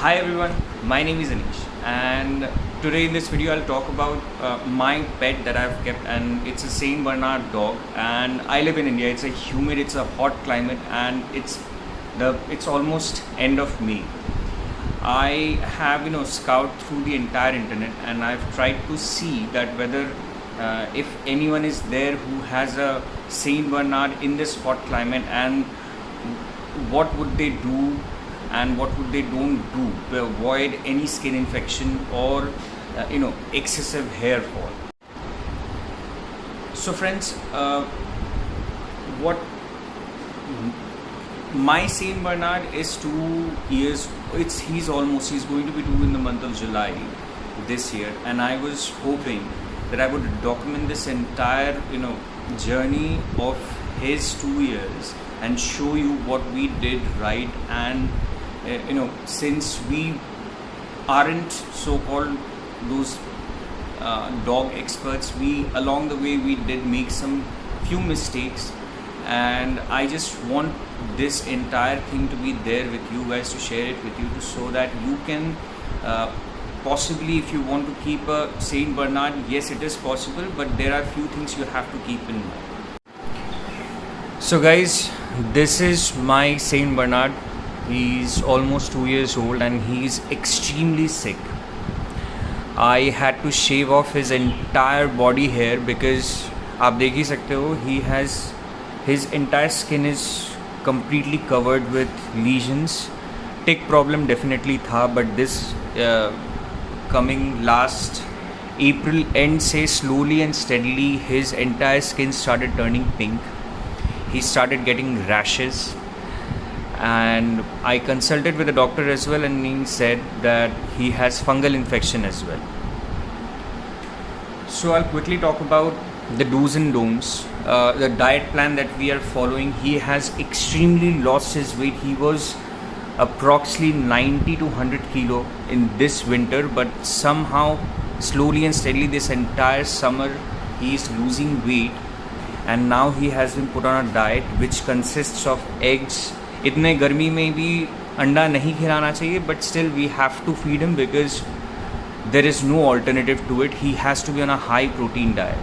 Hi everyone, my name is Anish, and today in this video I'll talk about my pet that I've kept, and it's a Saint Bernard dog. And I live in India. It's a humid, it's a hot climate, and it's almost end of May. I have scoured through the entire internet, and I've tried to see that whether if anyone is there who has a Saint Bernard in this hot climate, and what would they do and what would they don't do to avoid any skin infection or excessive hair fall. So friends, what my Saint Bernard is 2 years. He's going to be 2 in the month of July this year, and I was hoping that I would document this entire journey of his 2 years and show you what we did right. And since we aren't so-called those dog experts, we along the way we did make some few mistakes, and I just want this entire thing to be there with you guys, to share it with you, so that you can possibly, if you want to keep a Saint Bernard, yes, it is possible, but there are few things you have to keep in mind. So guys, this is my Saint Bernard. He's almost 2 years old and he's extremely sick. I had to shave off his entire body hair because आप देख ही सकते हो, his entire skin is completely covered with lesions. Tick problem definitely था, but this coming last April end से slowly and steadily his entire skin started turning pink. He started getting rashes, and I consulted with the doctor as well, and he said that he has fungal infection as well. So I'll quickly talk about the do's and don'ts. The diet plan that we are following, he has extremely lost his weight. He was approximately 90 to 100 kilo in this winter, but somehow slowly and steadily this entire summer he is losing weight, and now he has been put on a diet which consists of eggs. इतने गर्मी में भी अंडा नहीं खिलाना चाहिए, but still we have to feed him because there is no alternative to it. He has to be on a high protein diet.